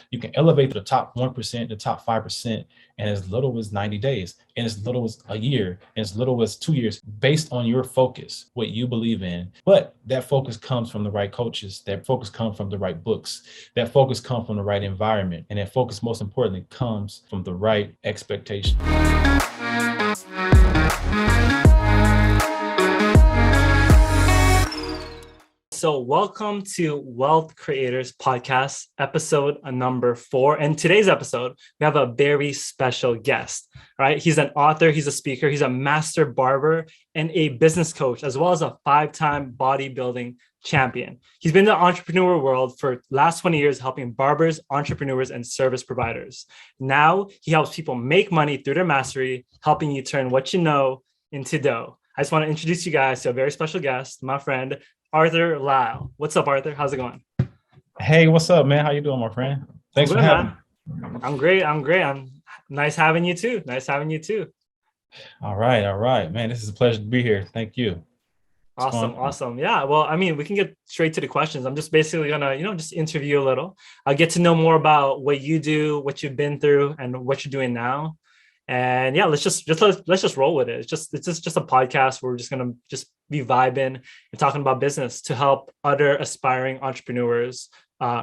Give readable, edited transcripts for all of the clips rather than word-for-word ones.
You can elevate to the top 1%, the top 5%, in as little as 90 days, and as little as a year, and as little as 2 years, based on your focus, what you believe in. But that focus comes from the right coaches. That focus comes from the right books. That focus comes from the right environment. And that focus, most importantly, comes from the right expectation. So welcome to Wealth Creators Podcast, episode number 4. And today's episode, we have a very special guest, right? He's an author, he's a speaker, he's a master barber and a business coach, as well as a 5-time bodybuilding champion. He's been in the entrepreneur world for the last 20 years, helping barbers, entrepreneurs, and service providers. Now he helps people make money through their mastery, helping you turn what you know into dough. I just want to introduce you guys to a very special guest, my friend, Arthur Lyle. What's up, Arthur? How's it going? Hey, what's up, man? How you doing, my friend? Thanks for having me. I'm great. I'm nice having you too. All right, man. This is a pleasure to be here. Thank you. Awesome. Yeah. Well, I mean, we can get straight to the questions. I'm just basically gonna, just interview you a little. I'll get to know more about what you do, what you've been through, and what you're doing now. And yeah, let's just roll with it. It's just a podcast where we're just gonna be vibing and talking about business to help other aspiring entrepreneurs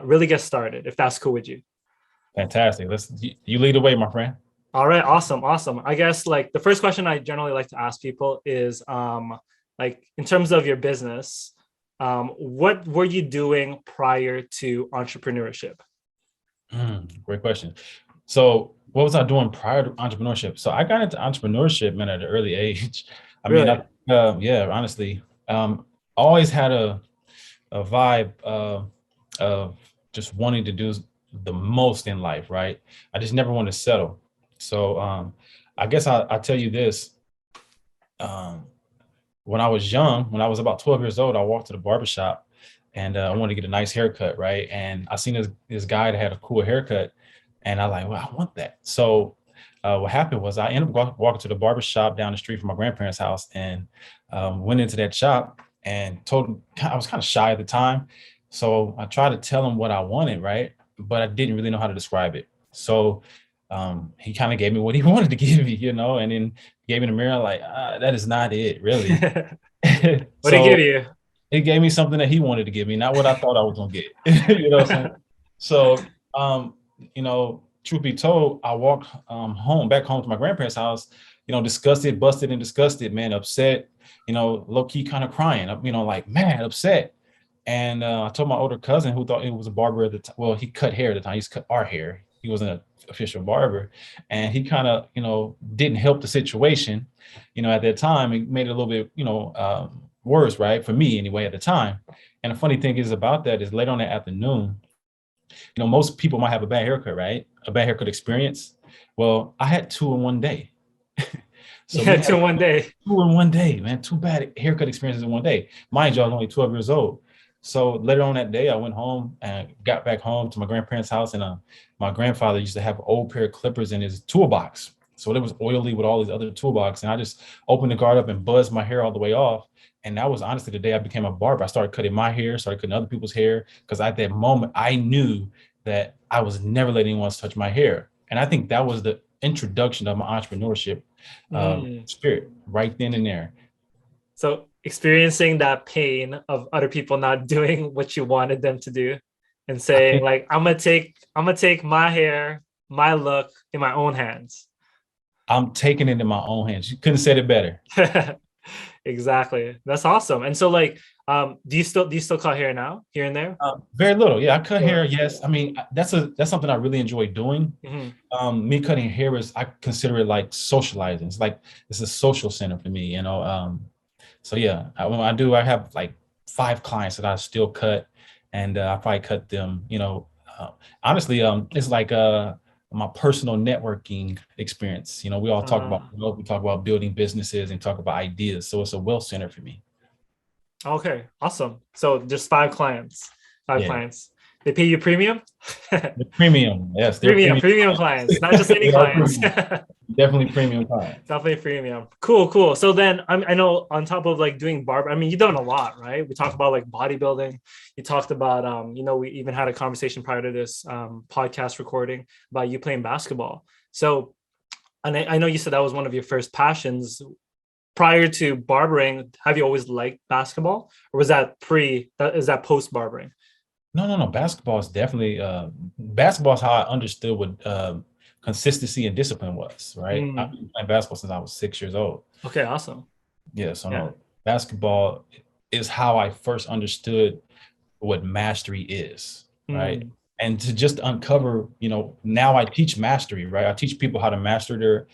really get started, if that's cool with you. Fantastic. You lead the way, my friend. All right, awesome. I guess like the first question I generally like to ask people is like in terms of your business, what were you doing prior to entrepreneurship? Great question. So what was I doing prior to entrepreneurship? So I got into entrepreneurship, man, at an early age. Really? Honestly, always had a vibe of just wanting to do the most in life, right? I just never wanted to settle. So I guess I'll tell you this. When I was young, when I was about 12 years old, I walked to the barbershop and I wanted to get a nice haircut, right? And I seen this guy that had a cool haircut. And I well, I want that. So what happened was I ended up walking to the barbershop down the street from my grandparents' house and went into that shop and told him, I was kind of shy at the time. So I tried to tell him what I wanted, right? But I didn't really know how to describe it. So he kind of gave me what he wanted to give me, and then gave me the mirror like, that is not it, really. What did he give you? It gave me something that he wanted to give me, not what I thought I was going to get. You know what I'm saying? So, truth be told, I walked back home to my grandparents' house, disgusted, busted and disgusted, man, upset, low key kind of crying, like mad, upset. And I told my older cousin who thought it was a barber at the time. Well, he cut hair at the time. He's cut our hair. He wasn't an official barber. And he kind of, didn't help the situation, at that time. It made it a little bit, worse, right? For me anyway, at the time. And the funny thing is about that is later on that afternoon, most people might have a bad haircut, right? A bad haircut experience. Well, I had 2 in one day. So yeah, 2 in one day. 2 in one day, man. 2 bad haircut experiences in one day. Mind you, I was only 12 years old. So later on that day, I went home and got back home to my grandparents' house. And my grandfather used to have an old pair of clippers in his toolbox. So it was oily with all these other toolbox. And I just opened the guard up and buzzed my hair all the way off. And that was honestly the day I became a barber. I started cutting my hair, started cutting other people's hair, because at that moment, I knew that I was never letting anyone else touch my hair. And I think that was the introduction of my entrepreneurship spirit right then and there. So experiencing that pain of other people not doing what you wanted them to do and saying like, I'm going to take my hair, my look in my own hands. I'm taking it in my own hands. You couldn't have said it better. Exactly. That's awesome. And so like, do you still cut hair now, here and there? Very little. Yeah, I cut hair. Yes. I mean, that's something I really enjoy doing. Mm-hmm. Me cutting hair I consider it like socializing. It's a social center for me, So yeah, when I have like 5 clients that I still cut, and I probably cut them, honestly, it's like my personal networking experience. We all talk about building businesses and talk about ideas. So it's a wealth center for me. Okay, awesome. So just 5 clients. Clients. They pay you premium? The premium, yes. Premium clients, not just any clients. Definitely premium time. Definitely premium. Cool, cool. So then I know on top of like doing barber, I mean, you've done a lot, right? We talked about like bodybuilding. You talked about, we even had a conversation prior to this podcast recording about you playing basketball. So, and I know you said that was one of your first passions. Prior to barbering, have you always liked basketball, or was that is that post barbering? No. Basketball is definitely basketball is how I understood what consistency and discipline was, right? I've been playing basketball since I was 6 years old. Okay, awesome. Yeah, so Yeah. no, basketball is how I first understood what mastery is, right? Mm. And to just uncover, now I teach mastery, right? I teach people how to master their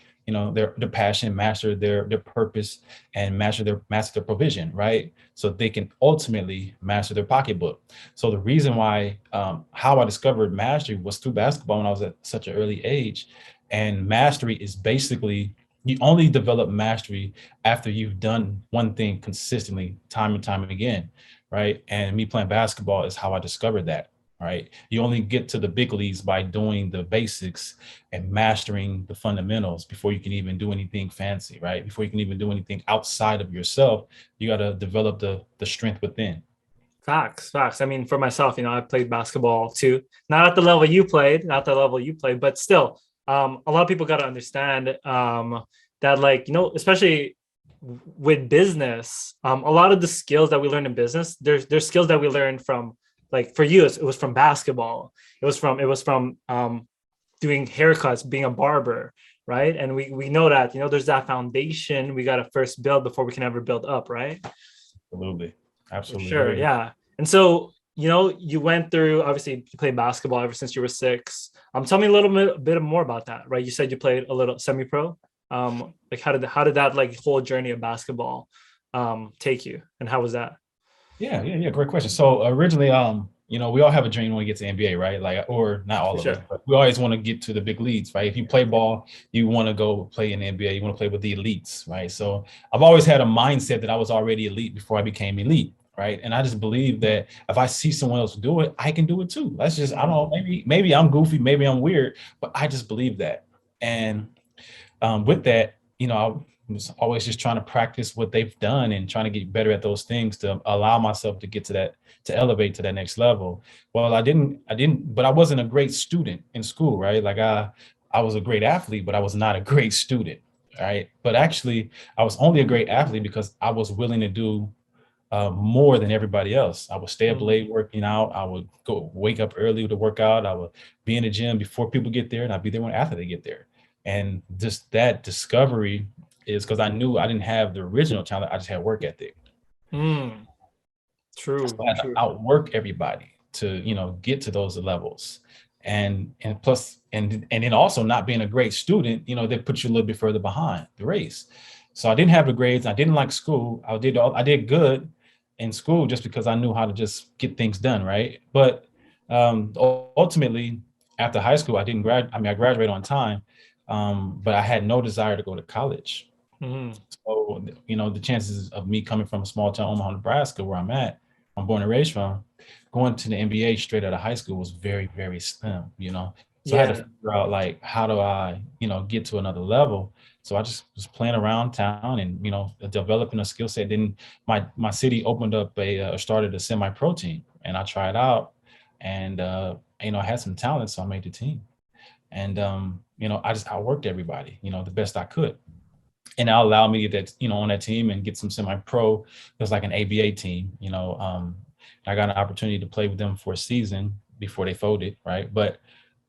passion, master their purpose, and master their provision, right? So they can ultimately master their pocketbook. So the reason why how I discovered mastery was through basketball when I was at such an early age. And mastery is basically, you only develop mastery after you've done one thing consistently time and time again, right? And me playing basketball is how I discovered that, right? You only get to the big leagues by doing the basics and mastering the fundamentals before you can even do anything fancy, right? Before you can even do anything outside of yourself, you got to develop the strength within. Facts. I mean, for myself, I played basketball too. Not at the level you played, but still, a lot of people got to understand that, like, especially with business, a lot of the skills that we learn in business, there's skills that we learned from, like, for you, it was from basketball. It was from doing haircuts, being a barber, right? And we know that, there's that foundation we got to first build before we can ever build up, right? Absolutely. For Absolutely. sure, yeah. And so, you went through, obviously you played basketball ever since you were 6. Tell me a little bit more about that, right? You said you played a little semi-pro. Like how did that, like, whole journey of basketball take you, and how was that? Yeah. Great question. So originally, we all have a dream when we get to NBA, right? Like, or not all For of us, sure. but we always want to get to the big leagues, right? If you play ball, you want to go play in the NBA, you want to play with the elites, right? So I've always had a mindset that I was already elite before I became elite, right? And I just believe that if I see someone else do it, I can do it too. That's just, I don't know, maybe I'm goofy, maybe I'm weird, but I just believe that. And with that, I was always just trying to practice what they've done and trying to get better at those things to allow myself to get to that, to elevate to that next level. Well, but I wasn't a great student in school, right? Like I was a great athlete, but I was not a great student, right? But actually, I was only a great athlete because I was willing to do more than everybody else. I would stay up late working out. I would go wake up early to work out. I would be in the gym before people get there, and I'd be there after they get there. And just that discovery is because I knew I didn't have the original talent. I just had work ethic. Mm, So true, I had to true. outwork everybody to, get to those levels. And plus, and then also not being a great student, they put you a little bit further behind the race. So I didn't have the grades. I didn't like school. I did good in school just because I knew how to just get things done, right? But ultimately, after high school, I didn't grad. I mean, I graduated on time, but I had no desire to go to college. Mm, So, the chances of me coming from a small town, Omaha, Nebraska, where I'm born and raised from, going to the NBA straight out of high school was very, very slim. So I had to yeah. figure out, like, how do I, get to another level? So I just was playing around town and, developing a skill set. Then my city opened up started a semi-pro team, and I tried out, and, I had some talent, so I made the team. And, I just outworked everybody, the best I could. And that allowed me to get that, on that team and get some semi-pro. It was like an ABA team, I got an opportunity to play with them for a season before they folded, right? But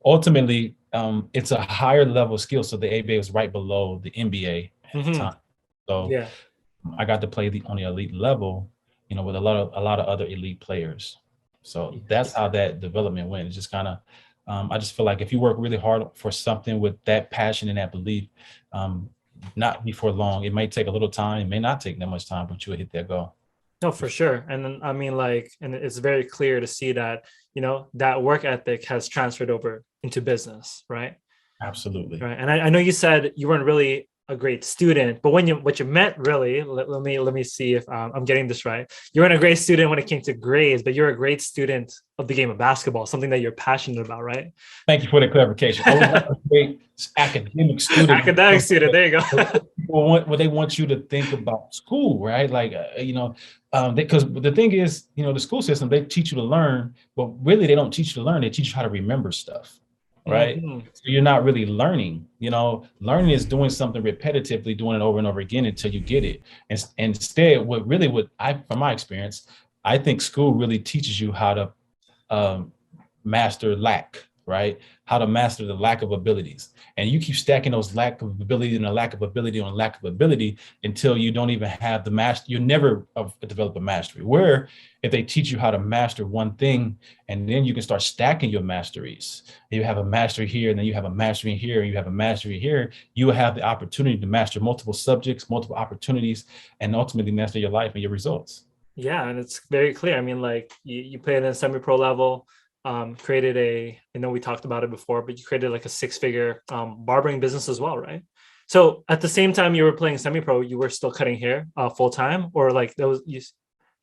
ultimately, it's a higher level skill. So the ABA was right below the NBA at the time. So Yeah. I got to play on the elite level, with a lot of other elite players. So that's how that development went. It just kind of, I just feel like if you work really hard for something with that passion and that belief, um, not before long, it may take a little time, it may not take that much time, but you'll hit that goal. No, for sure. And then, I mean, like, and it's very clear to see that, that work ethic has transferred over into business, right? Absolutely. Right. And I know you said you weren't really a great student, but what you meant really, let me see if I'm getting this right. You weren't a great student when it came to grades, but you're a great student of the game of basketball, something that you're passionate about, right? Thank you for the clarification. I was not a great academic student. Academic student, there you go. People they want you to think about school, right? Like, because the thing is, the school system, they teach you to learn, but really they don't teach you to learn. They teach you how to remember stuff, right? Mm-hmm. So you're not really learning. Learning is doing something repetitively, doing it over and over again until you get it. And instead, from my experience, I think school really teaches you how to master lack, right? How to master the lack of abilities. And you keep stacking those lack of ability and a lack of ability on lack of ability until you don't even have the master. You never develop a mastery. Where if they teach you how to master one thing, and then you can start stacking your masteries. You have a mastery here, and then you have a mastery here, and you have a mastery here. You will have the opportunity to master multiple subjects, multiple opportunities, and ultimately master your life and your results. Yeah, and it's very clear. I mean, like you played at a semi-pro level, created I know we talked about it before, but you created like a 6-figure barbering business as well, right? So at the same time you were playing semi-pro, you were still cutting hair full time, or like that was you?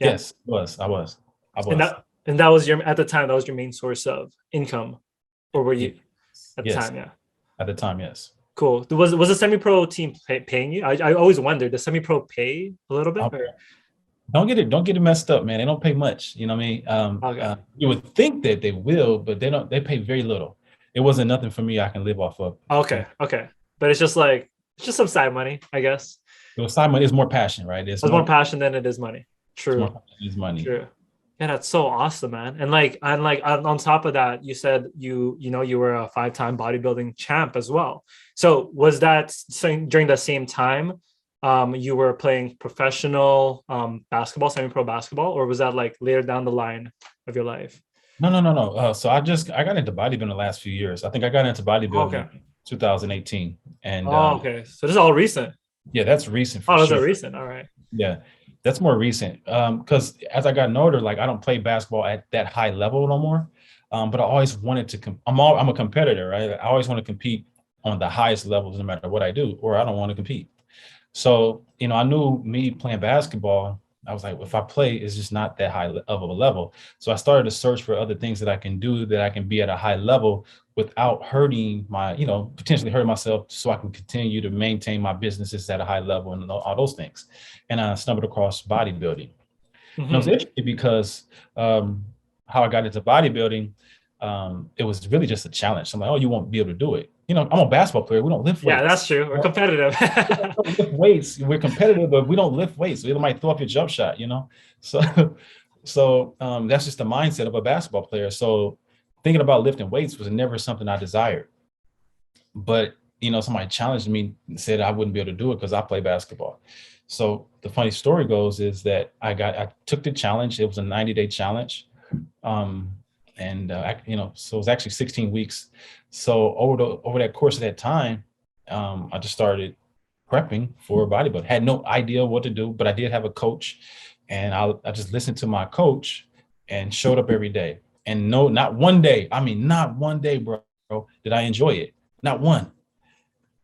Yeah. Yes, I was. And that was at the time, that was your main source of income, or were you at the time? Yeah. At the time, yes. Cool. Was the semi-pro team paying you? I always wondered, does semi-pro pay a little bit? Or? Don't get it messed up, man. They don't pay much. You know what I mean? Okay. You would think that they will, but they don't. They pay very little. It wasn't nothing for me I can live off of. Okay. But it's just some side money, I guess. It was side money. It's more passion, right? It's more passion than it is money. True. It's money. True. Yeah, that's so awesome, man. And on top of that, you said you were a 5-time bodybuilding champ as well. So was that during the same time you were playing professional basketball, semi-pro basketball, or was that like later down the line of your life? No. So I got into bodybuilding the last few years. I think I got into bodybuilding in 2018. And okay. So this is all recent. Yeah, that's recent. Those are recent. All right. Yeah, that's more recent. Because as I got older, like I don't play basketball at that high level no more. But I always wanted to. I'm a competitor, right? I always want to compete on the highest levels, no matter what I do, or I don't want to compete. So, I knew me playing basketball, I was like, if I play, it's just not that high of a level. So I started to search for other things that I can do, that I can be at a high level without hurting potentially hurting myself, so I can continue to maintain my businesses at a high level and all those things. And I stumbled across bodybuilding. Mm-hmm. And it was interesting because how I got into bodybuilding, it was really just a challenge. I'm like, oh, you won't be able to do it. I'm a basketball player. We don't lift weights. Yeah, that's true. We're competitive. We don't lift weights. We're competitive, but we don't lift weights. We might throw up your jump shot, So that's just the mindset of a basketball player. So thinking about lifting weights was never something I desired. But, somebody challenged me and said I wouldn't be able to do it because I play basketball. So the funny story goes is that I took the challenge. It was a 90-day challenge. So it was actually 16 weeks. So over that course of that time, I just started prepping for bodybuilding. Had no idea what to do, but I did have a coach, and I just listened to my coach and showed up every day. And not one day, bro, did I enjoy it. Not one.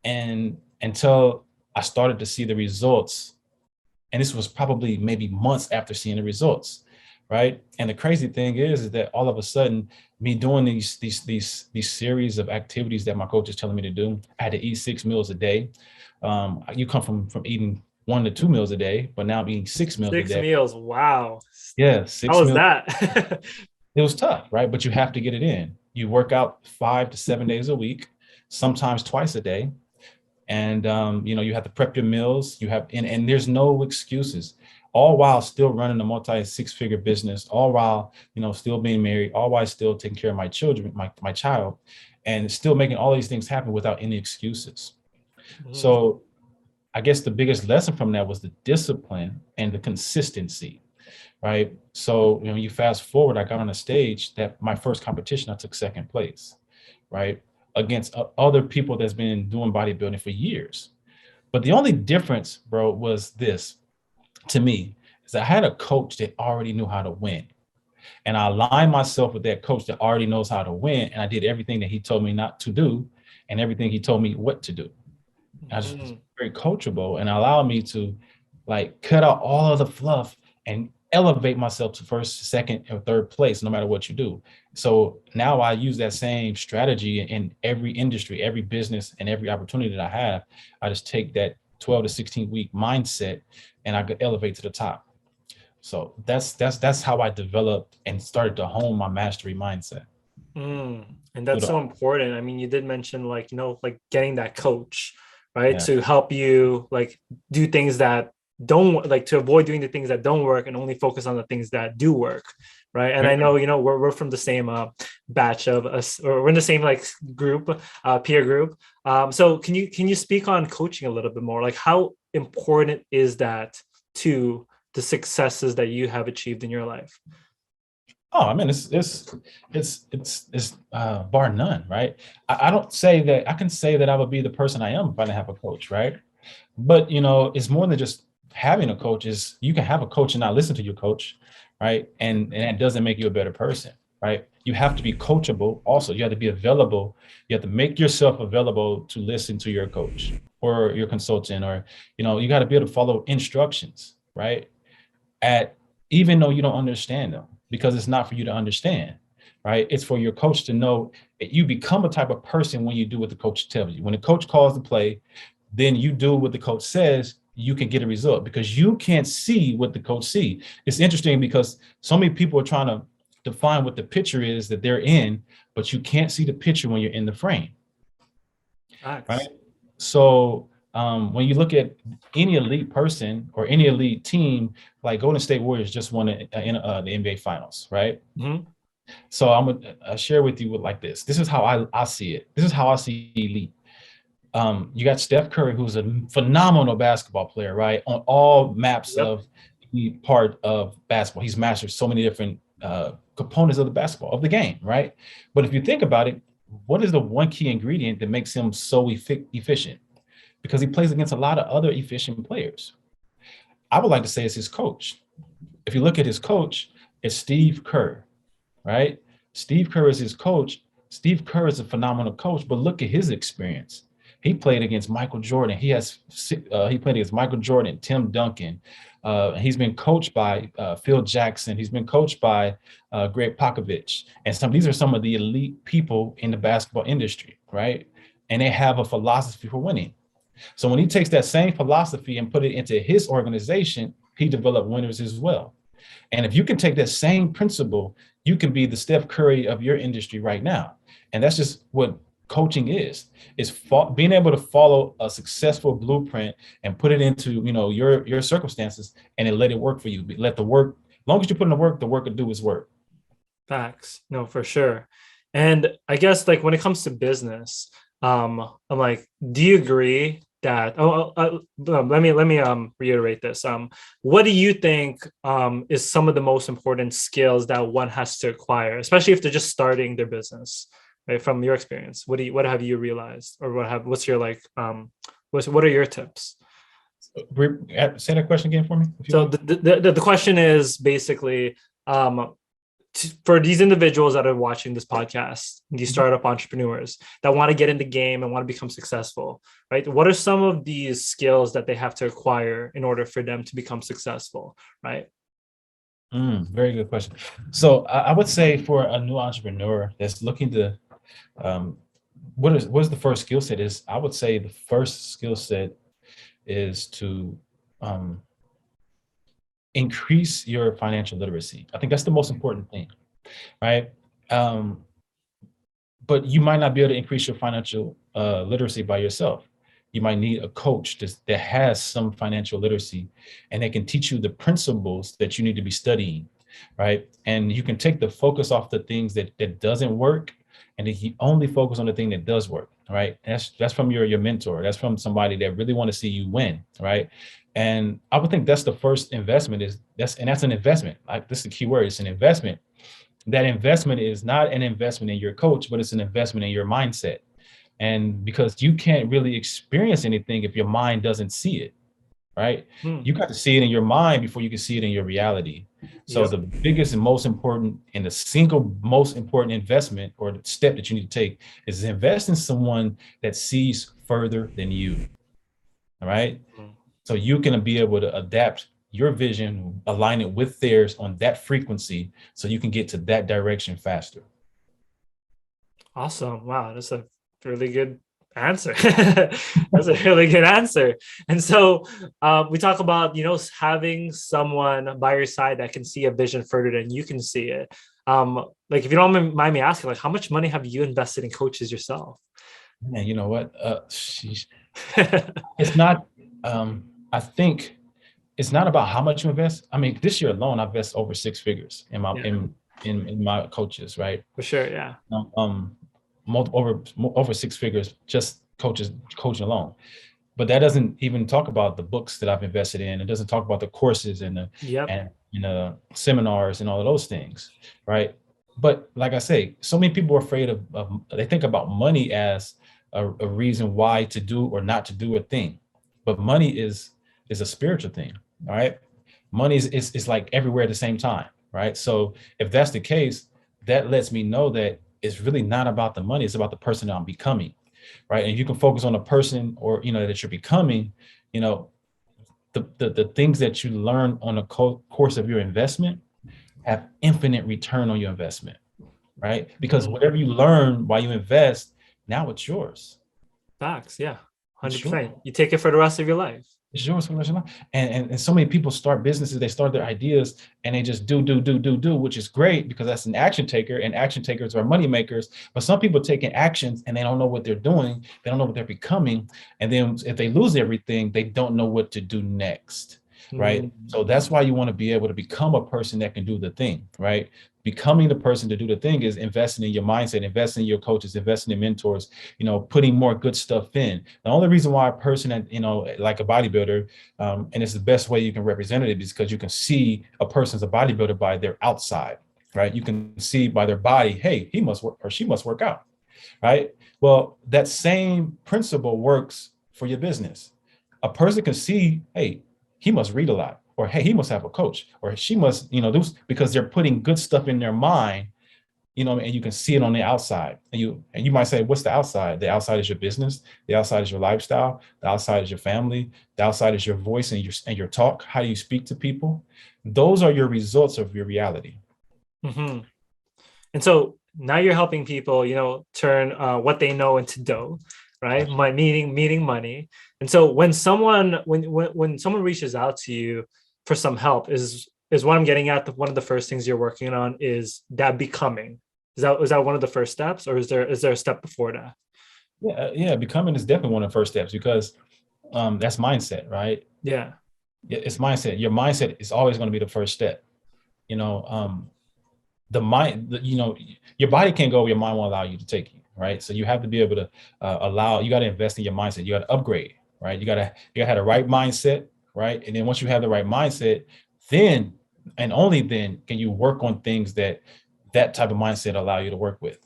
And until I started to see the results, and this was probably maybe months after seeing the results. Right. And the crazy thing is that all of a sudden, me doing these series of activities that my coach is telling me to do, I had to eat 6 meals a day. You come from eating 1 to 2 meals a day, but now I'm eating 6 meals a day. 6 meals. Wow. Yeah. 6 How was meals. That? It was tough, right? But you have to get it in. You work out 5 to 7 days a week, sometimes twice a day. And, you have to prep your meals. And there's no excuses. All while still running a multi-6-figure business, all while, still being married, all while still taking care of my children, my child, and still making all these things happen without any excuses. Mm-hmm. So I guess the biggest lesson from that was the discipline and the consistency, right? So, you fast forward, I got on a stage that my first competition, I took 2nd place, right? Against other people that's been doing bodybuilding for years. But the only difference, bro, was this. To me, is that I had a coach that already knew how to win. And I aligned myself with that coach that already knows how to win. And I did everything that he told me not to do and everything he told me what to do. I just Mhm. very coachable and allow me to like cut out all of the fluff and elevate myself to first, second, or third place, no matter what you do. So now I use that same strategy in every industry, every business, and every opportunity that I have. I just take that 12 to 16 week mindset and I could elevate to the top. So that's how I developed and started to hone my mastery mindset. And Through that's the, so important. I mean, you did mention like, like getting that coach, right? yeah. To help you like do things that don't like to avoid doing the things that don't work and only focus on the things that do work. Right. And I know, we're from the same batch of us, or we're in the same like group, peer group. So can you speak on coaching a little bit more? Like how important is that to the successes that you have achieved in your life? Oh, I mean, it's bar none, right? I don't say that I can say that I would be the person I am if I didn't have a coach, right? But it's more than just having a coach. Is you can have a coach and not listen to your coach, right? And that doesn't make you a better person, right? You have to be coachable. Also, you have to be available. You have to make yourself available to listen to your coach or your consultant, or you got to be able to follow instructions, right? At Even though you don't understand them, because it's not for you to understand, right? It's for your coach to know that you become a type of person when you do what the coach tells you. When the coach calls the play, then you do what the coach says, you can get a result because you can't see what the coach see. It's interesting because so many people are trying to define what the picture is that they're in, but you can't see the picture when you're in the frame, right? Facts. So when you look at any elite person or any elite team, like Golden State Warriors just won the NBA Finals, right? Mhm. So I'm gonna share with you with like this. This is how I see it. This is how I see elite. You got Steph Curry, who's a phenomenal basketball player, right? On all maps Yep. of the part of basketball, he's mastered so many different components of the game, right? But if you think about it, what is the one key ingredient that makes him so efficient? Because he plays against a lot of other efficient players. I would like to say it's his coach. If you look at his coach, it's Steve Kerr, right? Steve Kerr is his coach. Steve Kerr is a phenomenal coach, but look at his experience. He played against Michael Jordan. He played against Michael Jordan, Tim Duncan. He's been coached by Phil Jackson. He's been coached by Greg Popovich, and these are some of the elite people in the basketball industry, right? And they have a philosophy for winning. So when he takes that same philosophy and put it into his organization, he developed winners as well. And if you can take that same principle, you can be the Steph Curry of your industry right now. And that's just what coaching is being able to follow a successful blueprint and put it into your circumstances and then let it work for you. Let the work, as long as you put in the work will do its work. Facts. No, for sure. And I guess like when it comes to business, I'm like, do you agree that let me reiterate this. What do you think is some of the most important skills that one has to acquire, especially if they're just starting their business, right? From your experience, what have you realized, or what's your like what are your tips? Say that question again for me, if you So would. the question is basically, um, for these individuals that are watching this podcast, these startup entrepreneurs that want to get in the game and want to become successful, right? What are some of these skills that they have to acquire in order for them to become successful, right? Very good question. So I would say for a new entrepreneur that's looking to, um, what's the first skill set is, I would say the first skill set is to um, increase your financial literacy. I think that's the most important thing, right? Um, but you might not be able to increase your financial literacy by yourself. You might need a coach that has some financial literacy and they can teach you the principles that you need to be studying, right? And you can take the focus off the things that doesn't work, and then you only focus on the thing that does work, right? That's from your mentor. That's from somebody that really want to see you win, right? And I would think that's the first investment that's an investment. Like, this is the key word. It's an investment. That investment is not an investment in your coach, but it's an investment in your mindset. And because you can't really experience anything if your mind doesn't see it, right? Hmm. You got to see it in your mind before you can see it in your reality. So Yep. the biggest and most important and the single most important investment or step that you need to take is invest in someone that sees further than you. All right. Mhm. So you can be able to adapt your vision, align it with theirs on that frequency so you can get to that direction faster. Awesome. Wow, that's a really good answer. That's a really good answer. And so we talk about, having someone by your side that can see a vision further than you can see it. Like, if you don't mind me asking, like, how much money have you invested in coaches yourself? Man, you know what? It's not, I think it's not about how much you invest. I mean, this year alone, I invest over six figures in my Yeah, in my coaches, right? for sure. Yeah. Um, over six figures, just coaches coaching alone. But that doesn't even talk about the books that I've invested in. It doesn't talk about the courses and Yep. the seminars and all of those things, right? But like I say, so many people are afraid of they think about money as a reason why to do or not to do a thing. But money is a spiritual thing, all right? Money is like everywhere at the same time, right? So if that's the case, that lets me know that it's really not about the money, it's about the person that I'm becoming, right? And you can focus on the person or that you're becoming, you know, the things that you learn on the course of your investment have infinite return on your investment, right? Because Mhm. whatever you learn while you invest, now it's yours. Facts. Yeah. It's yours. 100%. You take it for the rest of your life. It's yours for the rest of your life. And so many people start businesses, they start their ideas and they just do, which is great because that's an action taker and action takers are money makers. But some people taking actions and they don't know what they're doing. They don't know what they're becoming. And then if they lose everything, they don't know what to do next. Right. Mm. So that's why you want to be able to become a person that can do the thing. Right. Becoming the person to do the thing is investing in your mindset, investing in your coaches, investing in mentors, putting more good stuff in. The only reason why a person that, like a bodybuilder, and it's the best way you can represent it is because you can see a person's a bodybuilder by their outside, right? You can see by their body, hey, he must work or she must work out, right? Well, that same principle works for your business. A person can see, hey, he must read a lot, or hey, he must have a coach, or she must, do because they're putting good stuff in their mind, and you can see it on the outside. And you might say, what's the outside? The outside is your business, the outside is your lifestyle, the outside is your family, the outside is your voice and your talk. How do you speak to people? Those are your results of your reality. Hmm. And so now you're helping people, turn what they know into dough, right? Meaning money. And so when someone reaches out to you for some help, is what I'm getting at. One of the first things you're working on is that becoming. Is that one of the first steps, or is there a step before that? Yeah, becoming is definitely one of the first steps because that's mindset, right? Yeah. It's mindset. Your mindset is always going to be the first step. You know, the mind, your body can't go where your mind won't allow you to take you, right? So you have to be able to you got to invest in your mindset. You got to upgrade, right? You got to have the right mindset, right? And then once you have the right mindset, then and only then can you work on things that type of mindset allow you to work with,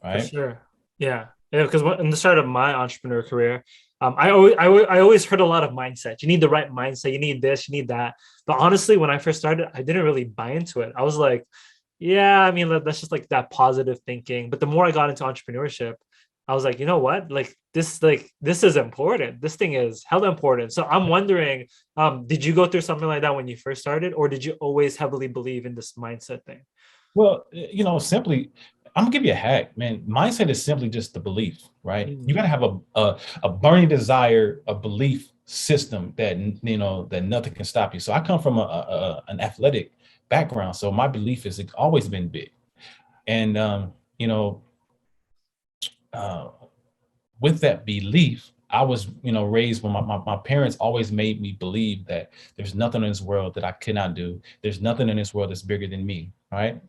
For right? sure. Yeah. Yeah. Because in the start of my entrepreneur career, I always heard a lot of mindset. You need the right mindset. You need this. You need that. But honestly, when I first started, I didn't really buy into it. I was like, yeah, I mean, that's just like that positive thinking. But the more I got into entrepreneurship, I was like, you know what? Like this is important. This thing is hella important. So I'm wondering, did you go through something like that when you first started, or did you always heavily believe in this mindset thing? Well, simply, I'm gonna give you a hack, man. Mindset is simply just the belief, right? You Mm. gotta have a burning desire, a belief system that that nothing can stop you. So I come from an athletic background, so my belief has always been big, and you know, uh, with that belief, I was, raised when my parents always made me believe that there's nothing in this world that I cannot do. There's nothing in this world that's bigger than me, right?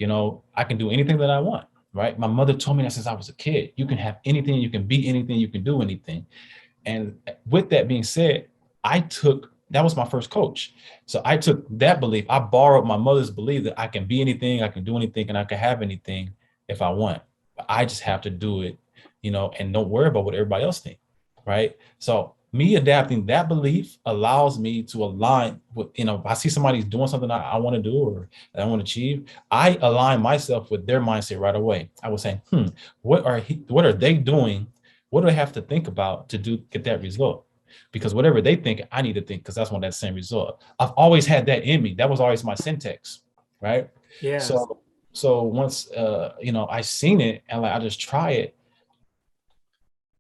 I can do anything that I want, right? My mother told me that since I was a kid. You can have anything, you can be anything, you can do anything. And with that being said, that was my first coach. So I took that belief, I borrowed my mother's belief that I can be anything, I can do anything, and I can have anything if I want. But I just have to do it, and don't worry about what everybody else thinks. Right. So me adapting that belief allows me to align with, if I see somebody's doing something I want to do or that I want to achieve, I align myself with their mindset right away. I was saying, what are they doing? What do I have to think about to get that result? because whatever they think, I need to think, because that's one that same result. I've always had that in me. That was always my syntax, right? Yeah. So once I seen it and like I just try it,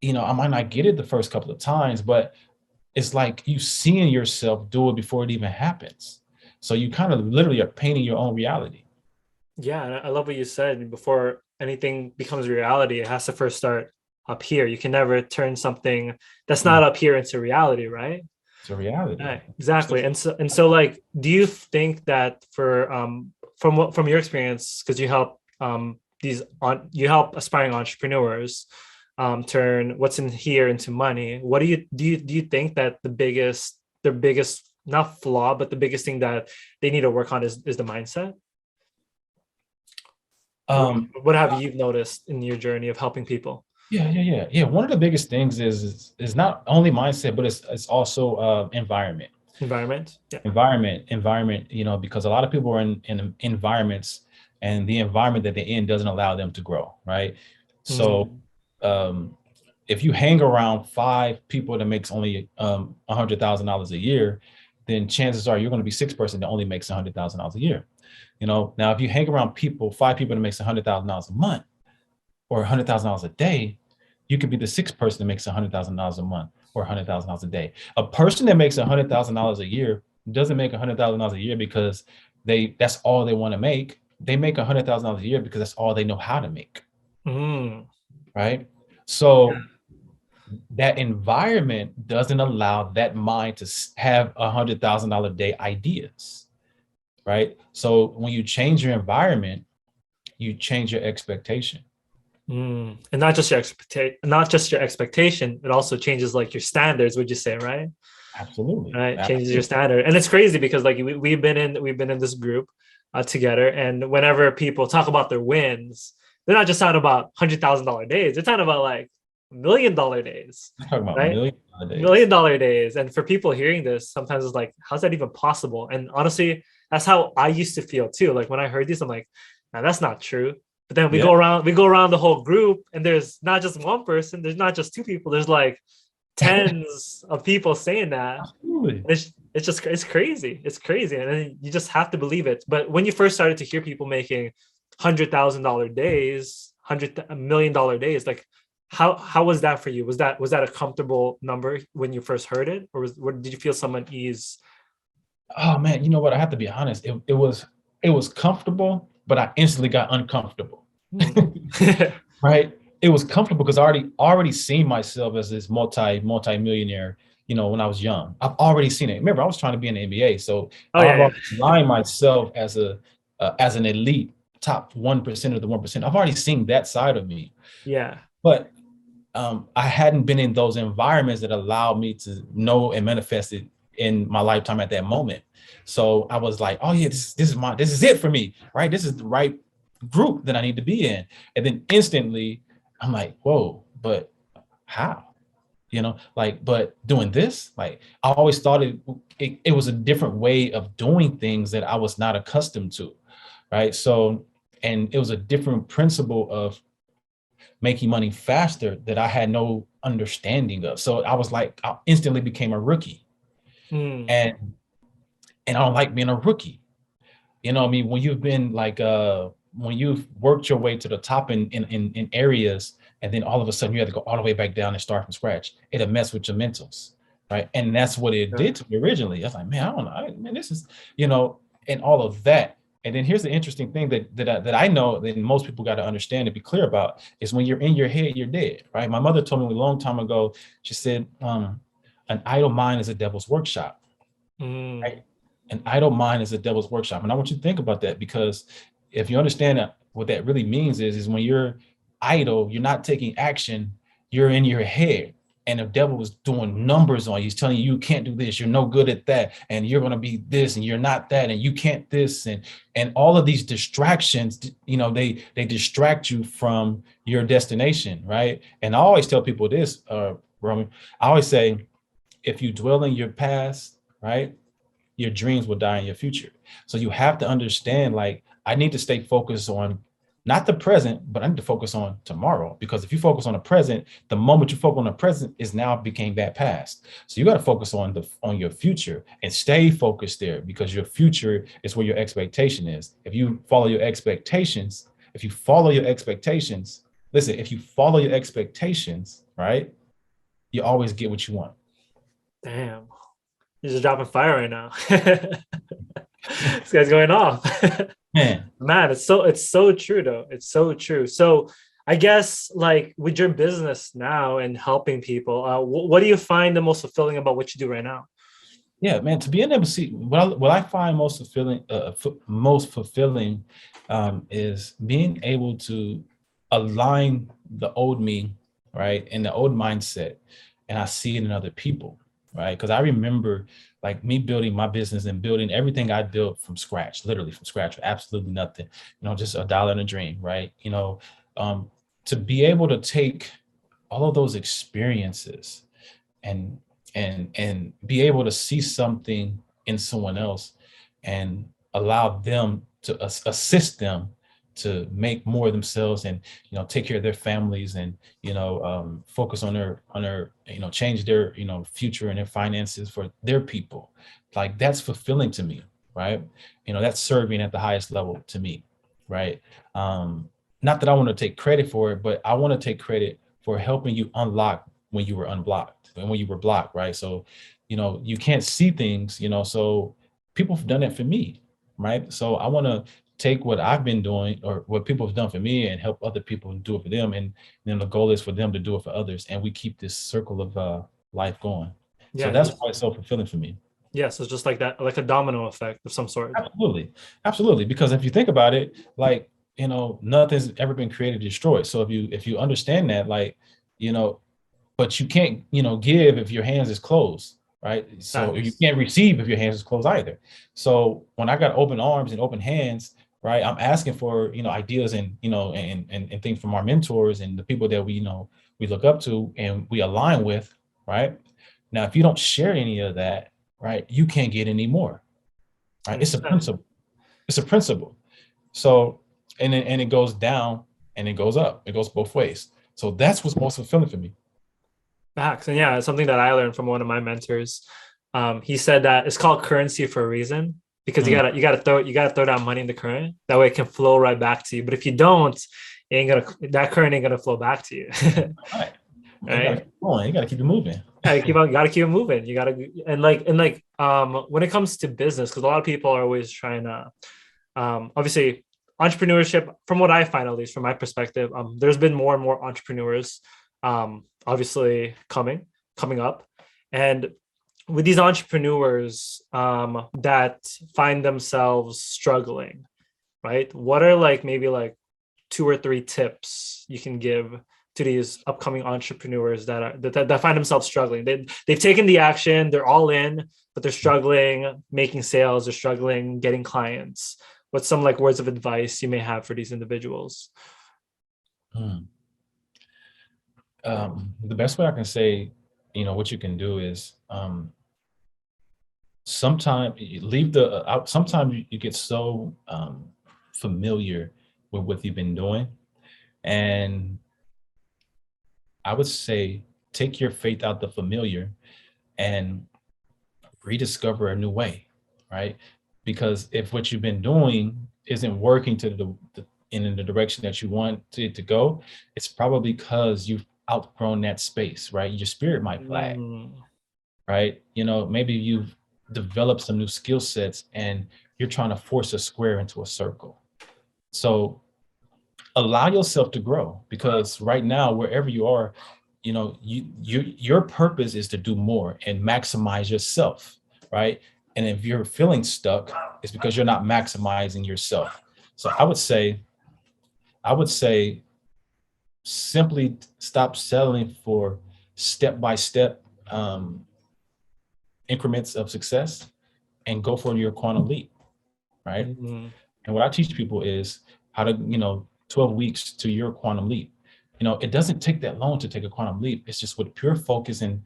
I might not get it the first couple of times, but it's like you seeing yourself do it before it even happens. So you kind of literally are painting your own reality. Yeah, and I love what you said. Before anything becomes reality, it has to first start up here. You can never turn something that's not up here into reality, right? It's a reality. Right, exactly. And so like, do you think that from your experience, because you help you help aspiring entrepreneurs turn what's in here into money, what do you think that their biggest, not flaw, but the biggest thing that they need to work on is the mindset? What have you noticed in your journey of helping people? Yeah. One of the biggest things is not only mindset, but it's also environment. Environment. Yeah. Environment. Because a lot of people are in environments, and the environment that they're in doesn't allow them to grow, right? So, if you hang around 5 people that makes only $100,000 a year, then chances are you're going to be 6th person that only makes $100,000 a year. Now if you hang around 5 people that makes $100,000 a month or $100,000 a day, you could be the 6th person that makes $100,000 a month or $100,000 a day. A person that makes $100,000 a year doesn't make $100,000 a year because that's all they want to make. They make $100,000 a year because that's all they know how to make. Right? So that environment doesn't allow that mind to have $100,000 a day ideas. Right? So when you change your environment, you change your expectation. And not just your expectation, it also changes like your standards, would you say, right? Absolutely. Right. Absolutely. Changes your standard. And it's crazy because like we've been in this group together, and whenever people talk about their wins, they're not just talking about $100,000 days, they're talking about like $1 million days. I'm talking about right? $1 million days. And for people hearing this, sometimes it's like, how's that even possible? And honestly, that's how I used to feel too. Like when I heard this, I'm like, nah, that's not true. But then we go around the whole group, and there's not just one person, there's not just 2 people, there's like tens of people saying that. It's crazy. It's crazy. And then you just have to believe it. But when you first started to hear people making $100,000 days, $100 million days, like how was that for you? Was that a comfortable number when you first heard it, or did you feel some unease? Oh man, you know what? I have to be honest. It was comfortable, but I instantly got uncomfortable. Right? It was comfortable because I already seen myself as this multi-millionaire, when I was young. I've already seen it. Remember, I was trying to be in the NBA. So I've aligned myself as an elite top 1% of the 1%. I've already seen that side of me. Yeah. But I hadn't been in those environments that allowed me to know and manifest it in my lifetime at that moment. So I was like, oh yeah, this is it for me, right? This is the right group that I need to be in. And then instantly I'm like, whoa, but how? But doing this, like I always thought it was a different way of doing things that I was not accustomed to, right? So, and it was a different principle of making money faster that I had no understanding of. So I was like, I instantly became a rookie. And I don't like being a rookie. I mean, when you've been like, when you've worked your way to the top in areas, and then all of a sudden you have to go all the way back down and start from scratch, it'll mess with your mentals, right? And that's what it did to me originally. I was like, man, I don't know, man, this is, and all of that. And then here's the interesting thing that I know that most people got to understand and be clear about is when you're in your head, you're dead, right? My mother told me a long time ago, she said, an idle mind is a devil's workshop, right? An idle mind is a devil's workshop. And I want you to think about that, because if you understand that, what that really means is when you're idle, you're not taking action, you're in your head. And the devil was doing numbers on you. He's telling you can't do this, you're no good at that, and you're going to be this, and you're not that, and you can't this, and all of these distractions, they distract you from your destination, right? And I always tell people this, Roman, I always say, if you dwell in your past, right, your dreams will die in your future. So you have to understand, like, I need to stay focused on not the present, but I need to focus on tomorrow. Because if you focus on the present, the moment you focus on the present is now became that past. So you got to focus on your future and stay focused there, because your future is where your expectation is. If you follow your expectations, listen, if you follow your expectations, right, you always get what you want. Damn. You're just dropping fire right now. This guy's going off. Man, Man, it's so true though. It's so true. So I guess like with your business now and helping people, what do you find the most fulfilling about what you do right now? yeah, man, to be able to see what I find most fulfilling is being able to align the old me, right, and the old mindset, and I see it in other people, right? Because I remember like me building my business and building everything I built from scratch, literally from scratch, absolutely nothing, just a dollar and a dream, right? Um, to be able to take all of those experiences and and be able to see something in someone else and allow them to assist them to make more of themselves, and take care of their families, and focus on their change their future and their finances for their people. Like, that's fulfilling to me, right? That's serving at the highest level to me, right? Not that I want to take credit for it, but I want to take credit for helping you unlock when you were unblocked and when you were blocked, right? So, you can't see things, so people have done that for me, right? So I want to take what I've been doing or what people have done for me and help other people do it for them. And then the goal is for them to do it for others. And we keep this circle of life going. So Yeah, that's why it's so fulfilling for me. yeah. So it's just like that, like a domino effect of some sort. Absolutely. Absolutely. Because if you think about it, like, nothing's ever been created to destroy. So if you understand that, like, you know, but you can't, give if your hands is closed, right? So you Facts. can't receive if your hands is closed either. So when I got open arms and open hands, right, I'm asking for, ideas and, and things from our mentors and the people that we look up to and we align with, right? Now, if you don't share any of that, right, you can't get any more, right? It's a 100%. principle. It's a principle. So, and it goes down and it goes up. It goes both ways. So that's what's most fulfilling for me. Facts. And yeah, it's something that I learned from one of my mentors. He said that it's called currency for a reason because you Mm. gotta throw that money in the current. That way it can flow right back to you. But if you don't, that current ain't gonna flow back to you. All right. You gotta Right. keep going. You gotta keep it moving. Gotta keep it moving. You gotta when it comes to business, because a lot of people are always trying to obviously entrepreneurship, from what I find, at least from my perspective, there's been more and more entrepreneurs obviously coming up. And with these entrepreneurs that find themselves struggling, right? What are like maybe like 2 or 3 tips you can give to these upcoming entrepreneurs that find themselves struggling? They've taken the action, they're all in, but they're struggling making sales, they're struggling getting clients. What's some like words of advice you may have for these individuals? Hmm. The best way I can say, what you can do is sometimes you leave the out. Sometimes you get so familiar with what you've been doing, and I would say take your faith out the familiar and rediscover a new way, right? Because if what you've been doing isn't working to in the direction that you want it to go, it's probably because you've outgrown that space, right? Your spirit might flag, Mm, right? Maybe you've developed some new skill sets and you're trying to force a square into a circle. So allow yourself to grow, because right now, wherever you are, your purpose is to do more and maximize yourself, right? And if you're feeling stuck, it's because you're not maximizing yourself. So I would say simply stop settling for step by step increments of success and go for your quantum leap, right? mm, And what I teach people is how to, 12 weeks to your quantum leap. it doesn't take that long to take a quantum leap. It's just with pure focus and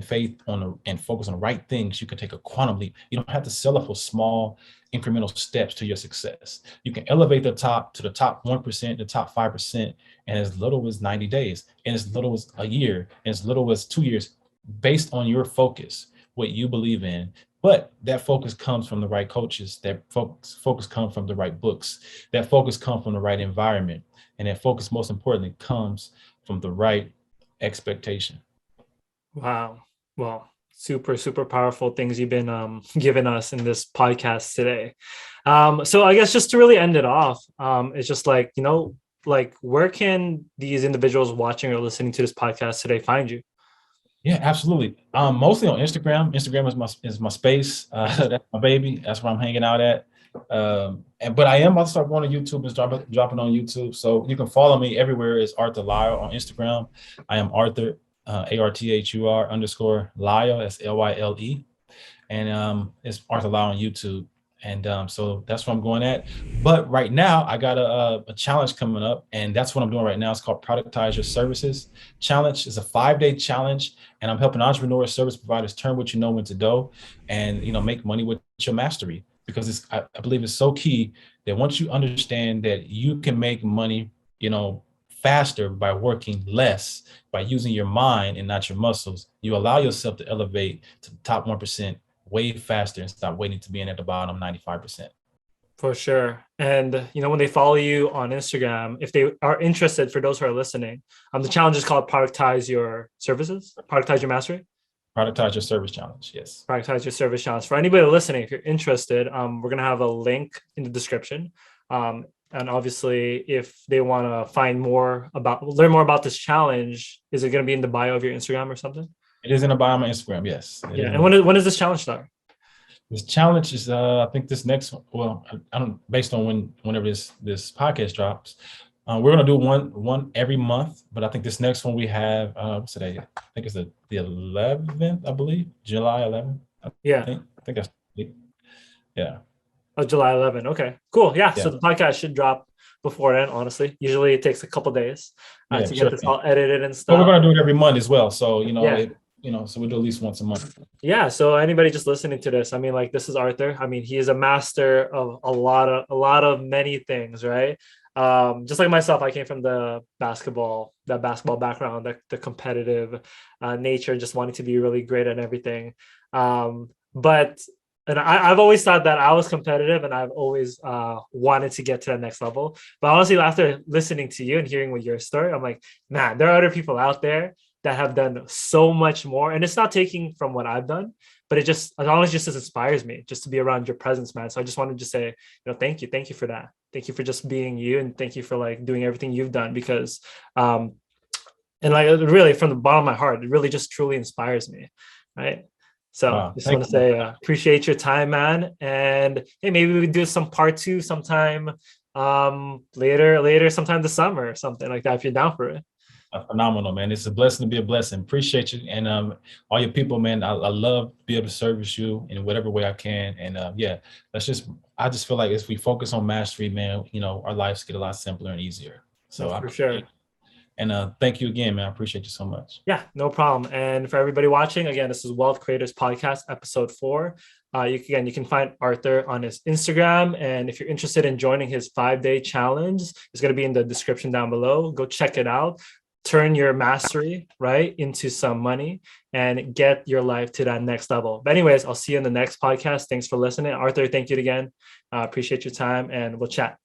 faith and focus on the right things, you can take a quantum leap. You don't have to settle for small incremental steps to your success. You can elevate the top 1%, the top 5%, in as little as 90 days, and as little as a year, and as little as 2 years, based on your focus, what you believe in. But that focus comes from the right coaches. That focus comes from the right books. That focus comes from the right environment. And that focus, most importantly, comes from the right expectation. Wow. Well, super, super powerful things you've been giving us in this podcast today. So I guess just to really end it off, it's just like, where can these individuals watching or listening to this podcast today find you? Yeah, absolutely. Mostly on Instagram. Instagram is my space. That's my baby. That's where I'm hanging out at. But I am also going to YouTube and dropping on YouTube. So you can follow me everywhere. It's Arthur Lyle on Instagram. I am Arthur, ARTHUR _Lyle. That's LYLE. And it's Arthur Lyle on YouTube. And so that's what I'm going at. But right now, I got a challenge coming up, and that's what I'm doing right now. It's called Productize Your Services Challenge. It's a 5-day challenge, and I'm helping entrepreneurs, service providers turn what you know into dough, and make money with your mastery. Because I believe it's so key that once you understand that you can make money, faster by working less, by using your mind and not your muscles, you allow yourself to elevate to the top 1% way faster and stop waiting to be in at the bottom 95%. For sure. And, when they follow you on Instagram, if they are interested, for those who are listening, the challenge is called Productize Your Services, Productize Your Mastery. Productize Your Service Challenge. Yes. Productize Your Service Challenge. For anybody listening, if you're interested, we're going to have a link in the description. And obviously, if they want to learn more about this challenge, is it going to be in the bio of your Instagram or something? It is in the bio of my Instagram. Yes. Yeah. And when does this challenge start? This challenge is, I think this next one, well, I don't, based on whenever this podcast drops, we're going to do one every month, but I think this next one we have, what's today? I think it's the 11th, I believe, July 11th. I think that's, yeah. Oh, July 11th. Okay, cool. Yeah. So the podcast should drop before then, honestly. Usually it takes a couple days to get this all edited and stuff. But we're going to do it every month as well. So, so we do at least once a month. Yeah. So anybody just listening to this, this is Arthur. He is a master of a lot of many things, right? Just like myself, I came from the basketball background, the competitive nature, just wanting to be really great at everything. And I've always thought that I was competitive, and I've always wanted to get to that next level. But honestly, after listening to you and hearing what your story, I'm like, man, there are other people out there that have done so much more. And it's not taking from what I've done, but it honestly just inspires me just to be around your presence, man. So I just wanted to say, thank you for that. Thank you for just being you, and thank you for doing everything you've done, because and really from the bottom of my heart, it really just truly inspires me, right? So I just want to say, appreciate your time, man. And hey, maybe we do some part 2 sometime later, sometime this summer or something like that, if you're down for it. Phenomenal, man. It's a blessing to be a blessing. Appreciate you. And all your people, man, I love to be able to service you in whatever way I can. And I just feel like if we focus on mastery, man, our lives get a lot simpler and easier. So for sure. And thank you again, man. I appreciate you so much. Yeah, no problem. And for everybody watching, again, this is Wealth Creators Podcast, episode 4. You can find Arthur on his Instagram. And if you're interested in joining his 5-day challenge, it's going to be in the description down below. Go check it out. Turn your mastery, right, into some money and get your life to that next level. But anyways, I'll see you in the next podcast. Thanks for listening. Arthur, thank you again. Appreciate your time, and we'll chat.